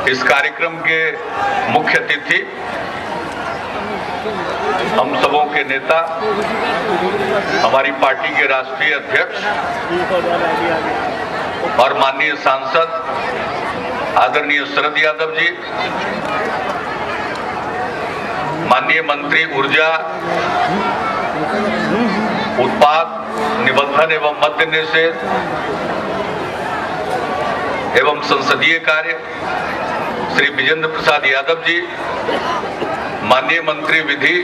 इस कार्यक्रम के मुख्य अतिथि हम सबों के नेता, हमारी पार्टी के राष्ट्रीय अध्यक्ष और माननीय सांसद आदरणीय शरद यादव जी, माननीय मंत्री ऊर्जा, उत्पाद, निबंधन एवं मद्य निषेध एवं संसदीय कार्य श्री विजेंद्र प्रसाद यादव जी, माननीय मंत्री विधि,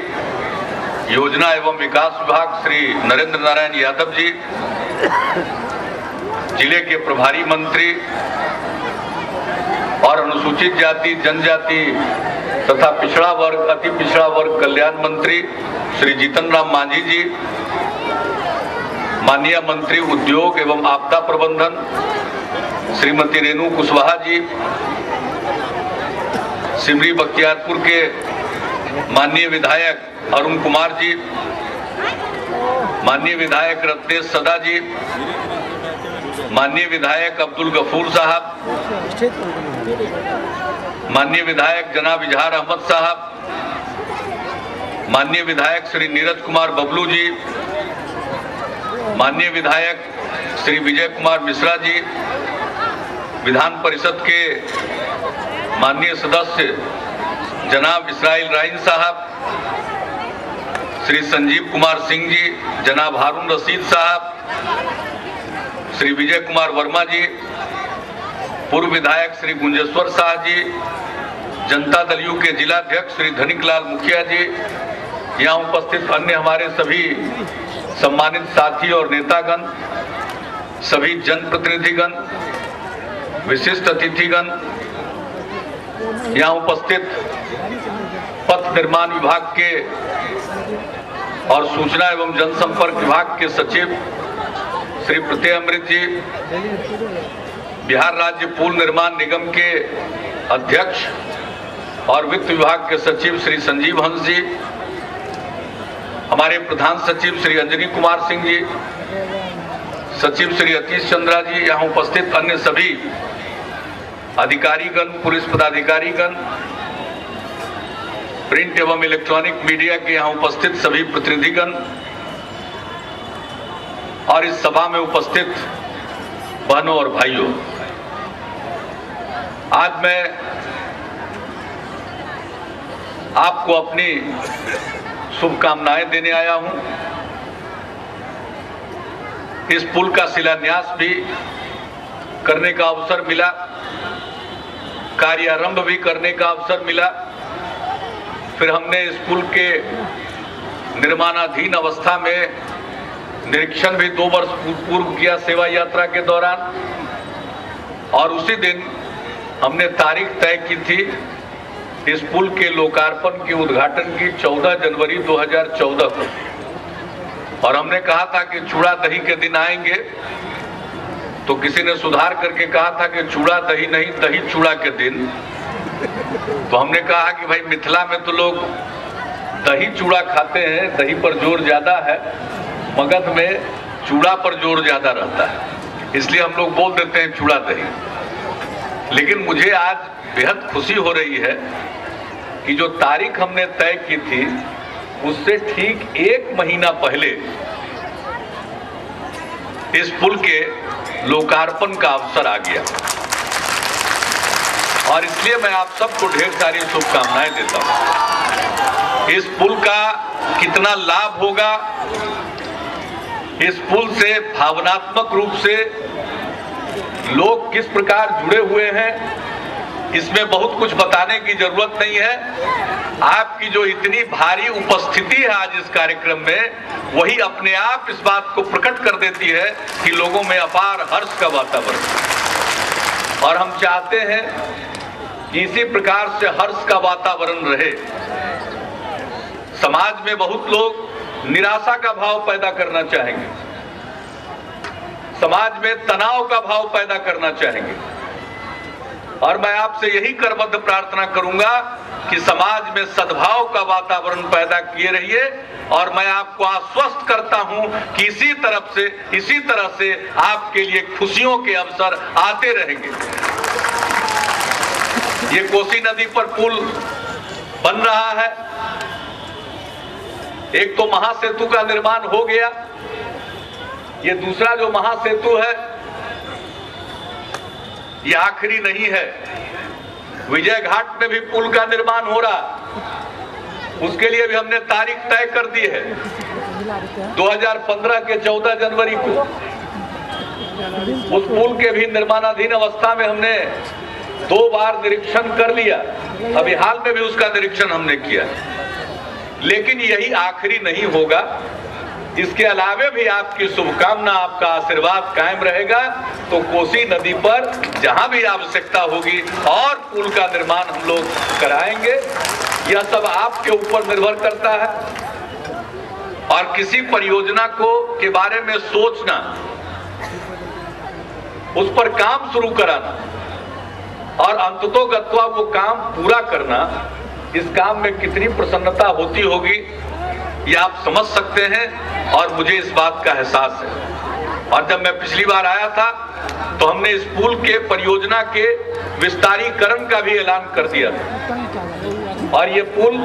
योजना एवं विकास विभाग श्री नरेंद्र नारायण यादव जी, जिले के प्रभारी मंत्री और अनुसूचित जाति, जनजाति तथा पिछड़ा वर्ग, अति पिछड़ा वर्ग कल्याण मंत्री श्री जीतन राम मांझी जी, माननीय मंत्री उद्योग एवं आपदा प्रबंधन श्रीमती रेणु कुशवाहा जी, सिमरी बख्तियारपुर के माननीय विधायक अरुण कुमार जी, माननीय विधायक रत्नेश सदा जी, माननीय विधायक अब्दुल गफूर साहब, माननीय विधायक जनाब इजहार अहमद साहब, माननीय विधायक श्री नीरज कुमार बबलू जी, माननीय विधायक श्री विजय कुमार मिश्रा जी, विधान परिषद के माननीय सदस्य जनाब इसराइल राइन साहब, श्री संजीव कुमार सिंह जी, जनाब हारून रशीद साहब, श्री विजय कुमार वर्मा जी, पूर्व विधायक श्री गुंजेश्वर शाह जी, जनता दल यू के जिलाध्यक्ष श्री धनिकलाल मुखिया जी, यहाँ उपस्थित अन्य हमारे सभी सम्मानित साथी और नेतागण, सभी जनप्रतिनिधिगण, विशिष्ट अतिथिगण, यहाँ उपस्थित पथ निर्माण विभाग के और सूचना एवं जनसंपर्क विभाग के सचिव श्री प्रत्यय अमृत जी, बिहार राज्य पुल निर्माण निगम के अध्यक्ष और वित्त विभाग के सचिव श्री संजीव हंस जी, हमारे प्रधान सचिव श्री अंजनी कुमार सिंह जी, सचिव श्री अतीश चंद्रा जी, यहाँ उपस्थित अन्य सभी अधिकारीगण, पुलिस पदाधिकारीगण, प्रिंट एवं इलेक्ट्रॉनिक मीडिया के यहाँ उपस्थित सभी प्रतिनिधिगण और इस सभा में उपस्थित बहनों और भाइयों, आज मैं आपको अपनी शुभकामनाएं देने आया हूं। इस पुल का शिलान्यास भी करने का अवसर मिला, कार्यारंभ भी करने का अवसर मिला, फिर हमने इस पुल के निर्माणाधीन अवस्था में निरीक्षण भी 2 वर्ष पूर्व किया सेवा यात्रा के दौरान, और उसी दिन हमने तारीख तय की थी इस पुल के लोकार्पण के उद्घाटन की 14 जनवरी 2014 को, और हमने कहा था कि चूड़ा दही के दिन आएंगे, तो किसी ने सुधार करके कहा था कि चूड़ा दही नहीं, दही चूड़ा के दिन। तो हमने कहा कि भाई मिथिला में तो लोग दही चूड़ा खाते हैं, दही पर जोर ज्यादा है, मगध में चूड़ा पर जोर ज्यादा रहता है, इसलिए हम लोग बोल देते हैं चूड़ा दही। लेकिन मुझे आज बेहद खुशी हो रही है कि जो तारीख हमने तय की थी उससे ठीक 1 महीना पहले इस पुल के लोकार्पण का अवसर आ गया, और इसलिए मैं आप सबको ढेर सारी शुभकामनाएं देता हूं। इस पुल का कितना लाभ होगा, इस पुल से भावनात्मक रूप से लोग किस प्रकार जुड़े हुए हैं, इसमें बहुत कुछ बताने की जरूरत नहीं है। आपकी जो इतनी भारी उपस्थिति है आज इस कार्यक्रम में, वही अपने आप इस बात को प्रकट कर देती है कि लोगों में अपार हर्ष का वातावरण है, और हम चाहते हैं कि इसी प्रकार से हर्ष का वातावरण रहे। समाज में बहुत लोग निराशा का भाव पैदा करना चाहेंगे, समाज में तनाव का भाव पैदा करना चाहेंगे, और मैं आपसे यही करबद्ध प्रार्थना करूंगा कि समाज में सद्भाव का वातावरण पैदा किए रहिए, और मैं आपको आश्वस्त करता हूं कि इसी तरह से आपके लिए खुशियों के अवसर आते रहेंगे। ये कोसी नदी पर पुल बन रहा है। एक तो महासेतु का निर्माण हो गया, ये दूसरा जो महासेतु है ये आखिरी नहीं है। विजय घाट में भी पुल का निर्माण हो रहा, उसके लिए भी हमने तारीख तय कर दी है। 2015 के 14 जनवरी को उस पुल के भी निर्माणाधीन अवस्था में हमने 2 बार निरीक्षण कर लिया, अभी हाल में भी उसका निरीक्षण हमने किया। लेकिन यही आखिरी नहीं होगा, इसके अलावे भी आपकी शुभकामना, आपका आशीर्वाद कायम रहेगा तो कोसी नदी पर जहां भी आवश्यकता होगी और पुल का निर्माण हम लोग कराएंगे। यह सब आपके ऊपर निर्भर करता है। और किसी परियोजना के बारे में सोचना, उस पर काम शुरू कराना और अंततोगत्वा वो काम पूरा करना, इस काम में कितनी प्रसन्नता होती होगी ये आप समझ सकते हैं और मुझे इस बात का एहसास है। और जब मैं पिछली बार आया था तो हमने इस पुल के परियोजना के विस्तारीकरण का भी ऐलान कर दिया था और ये पुल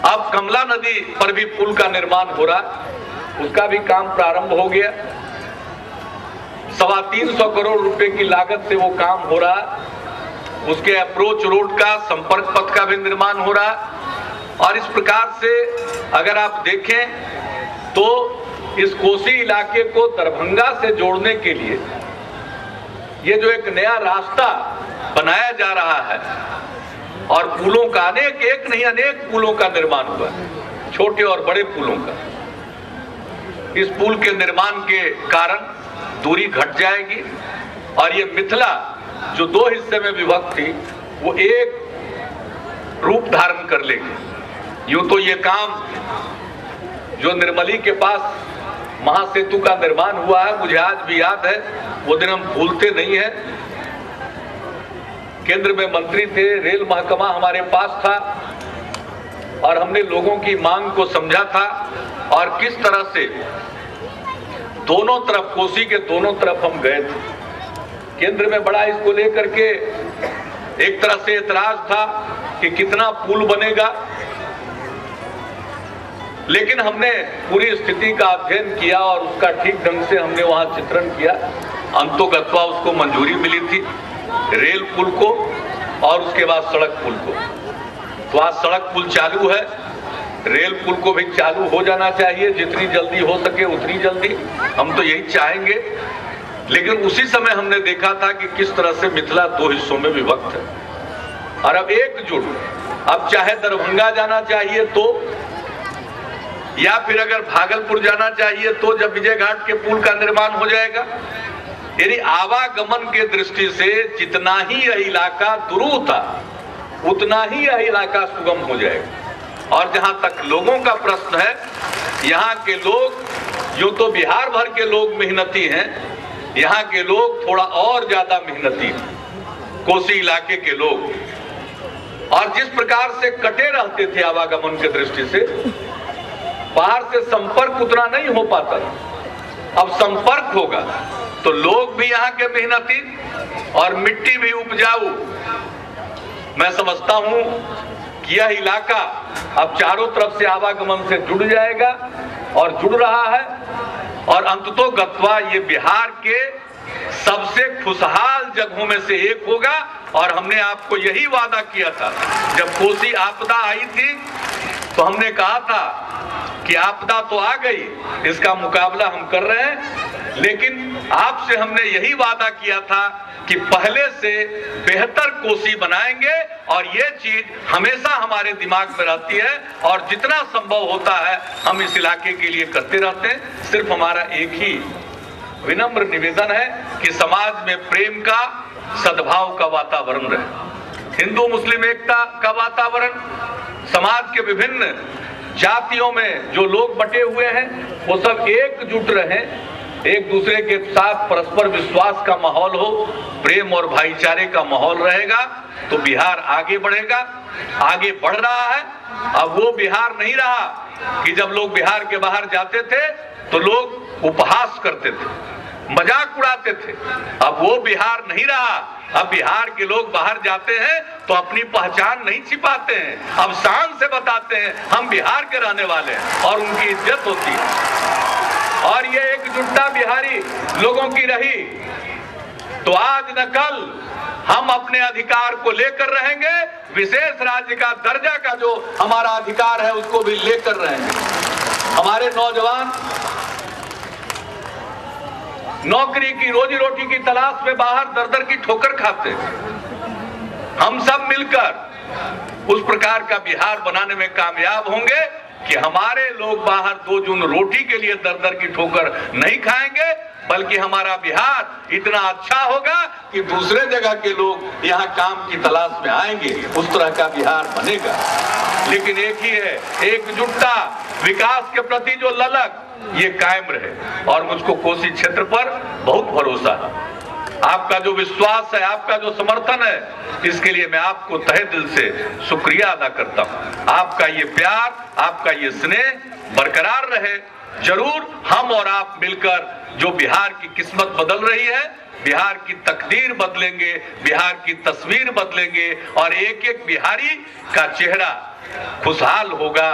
अब कमला नदी पर भी पुल का निर्माण हो रहा, उसका भी काम प्रारंभ हो गया। 325 करोड़ रुपए की लागत से वो काम हो रहा। उसके अप्रोच रोड का, संपर्क पथ का भी निर्माण हो रहा। और इस प्रकार से अगर आप देखें तो इस कोसी इलाके को दरभंगा से जोड़ने के लिए ये जो एक नया रास्ता बनाया जा रहा है और पुलों का एक नहीं अनेक पुलों का निर्माण हुआ है, छोटे और बड़े पुलों का। इस पुल के निर्माण के कारण दूरी घट जाएगी और ये मिथिला जो 2 हिस्से में विभक्त थी वो एक रूप धारण कर लेगी। यूं तो ये काम जो निर्मली के पास महासेतु का निर्माण हुआ है, मुझे आज भी याद है, वो दिन हम भूलते नहीं है। केंद्र में मंत्री थे, रेल महकमा हमारे पास था और हमने लोगों की मांग को समझा था और किस तरह से दोनों तरफ, कोसी के दोनों तरफ हम गए थे। केंद्र में बड़ा इसको लेकर के एक तरह से एतराज था कि कितना पुल बनेगा, लेकिन हमने पूरी स्थिति का अध्ययन किया और उसका ठीक ढंग से हमने वहां चित्रण किया। अंतोगत्वा उसको मंजूरी मिली थी, रेल पुल को और उसके बाद सड़क पुल को। तो आज सड़क पुल चालू है, रेल पुल को भी चालू हो जाना चाहिए, जितनी जल्दी हो सके उतनी जल्दी, हम तो यही चाहेंगे। लेकिन उसी समय हमने देखा था कि किस तरह से मिथिला 2 हिस्सों में विभक्त है और अब एकजुट, अब चाहे दरभंगा जाना चाहिए तो, या फिर अगर भागलपुर जाना चाहिए तो जब विजय घाट के पुल का निर्माण हो जाएगा, यानी आवागमन के दृष्टि से जितना ही यह इलाका दुरूह था उतना ही यह इलाका सुगम हो जाएगा। और जहां तक लोगों का प्रश्न है, यहाँ के लोग, यूं तो बिहार भर के लोग मेहनती हैं, यहाँ के लोग थोड़ा और ज्यादा मेहनती हैं, कोसी इलाके के लोग। और जिस प्रकार से कटे रहते थे आवागमन के दृष्टि से, बाहर से संपर्क उतना नहीं हो पाता, अब संपर्क होगा तो लोग भी यहाँ के मेहनती और मिट्टी भी उपजाऊ। मैं समझता हूं कि यह इलाका अब चारों तरफ से आवागमन से जुड़ जाएगा और जुड़ रहा है और अंततोगत्वा ये बिहार के सबसे खुशहाल जगहों में से एक होगा। और हमने आपको यही वादा किया था, जब कोसी आपदा आई थी तो हमने कहा था कि आपदा तो आ गई, इसका मुकाबला हम कर रहे हैं, लेकिन आपसे हमने यही वादा किया था कि पहले से बेहतर कोसी बनाएंगे। और ये चीज हमेशा हमारे दिमाग में रहती है और जितना संभव होता है हम इस इलाके के लिए करते रहते हैं। सिर्फ हमारा एक ही विनम्र निवेदन है कि समाज में प्रेम का, सद्भाव का वातावरण रहे, हिंदू मुस्लिम एकता का वातावरण, समाज के विभिन्न जातियों में जो लोग बटे हुए हैं वो सब एकजुट रहें, एक दूसरे के साथ परस्पर विश्वास का माहौल हो, प्रेम और भाईचारे का माहौल रहेगा तो बिहार आगे बढ़ेगा। आगे बढ़ रहा है। अब वो बिहार नहीं रहा कि जब लोग बिहार के बाहर जाते थे तो लोग उपहास करते थे, मजाक उड़ाते थे। अब वो बिहार नहीं रहा। अब बिहार के लोग बाहर जाते हैं तो अपनी पहचान नहीं छिपाते हैं, अब शान से बताते हैं हम बिहार के रहने वाले हैं और उनकी इज्जत होती है। और ये एकजुटता बिहारी लोगों की रही तो आज न कल हम अपने अधिकार को लेकर रहेंगे, विशेष राज्य का दर्जा का जो हमारा अधिकार है उसको भी लेकर रहेंगे। हमारे नौजवान नौकरी की, रोजी रोटी की तलाश में बाहर दर दर की ठोकर खाते हैं। हम सब मिलकर उस प्रकार का बिहार बनाने में कामयाब होंगे कि हमारे लोग बाहर 2 जून रोटी के लिए दर दर की ठोकर नहीं खाएंगे, बल्कि हमारा बिहार इतना अच्छा होगा कि दूसरे जगह के लोग यहाँ काम की तलाश में आएंगे। उस तरह का बिहार बनेगा। लेकिन एक ही है, एकजुटता, विकास के प्रति जो ललक ये कायम रहे। और मुझको कोसी क्षेत्र पर बहुत भरोसा है। आपका जो विश्वास है, आपका जो समर्थन है, इसके लिए मैं आपको तहे दिल से शुक्रिया अदा करता हूँ। आपका ये प्यार, आपका ये स्नेह बरकरार रहे। जरूर हम और आप मिलकर जो बिहार की किस्मत बदल रही है, बिहार की तकदीर बदलेंगे, बिहार की तस्वीर बदलेंगे और एक एक बिहारी का चेहरा खुशहाल होगा,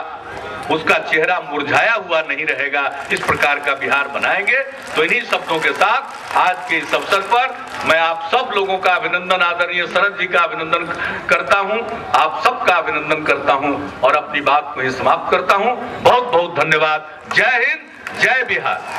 उसका चेहरा मुरझाया हुआ नहीं रहेगा। इस प्रकार का बिहार बनाएंगे। तो इन्हीं शब्दों के साथ आज के इस अवसर पर मैं आप सब लोगों का अभिनंदन, आदरणीय शरद जी का अभिनंदन करता हूं, आप सबका अभिनंदन करता हूं और अपनी बात को ही समाप्त करता हूं। बहुत बहुत धन्यवाद। जय हिंद, जय बिहार।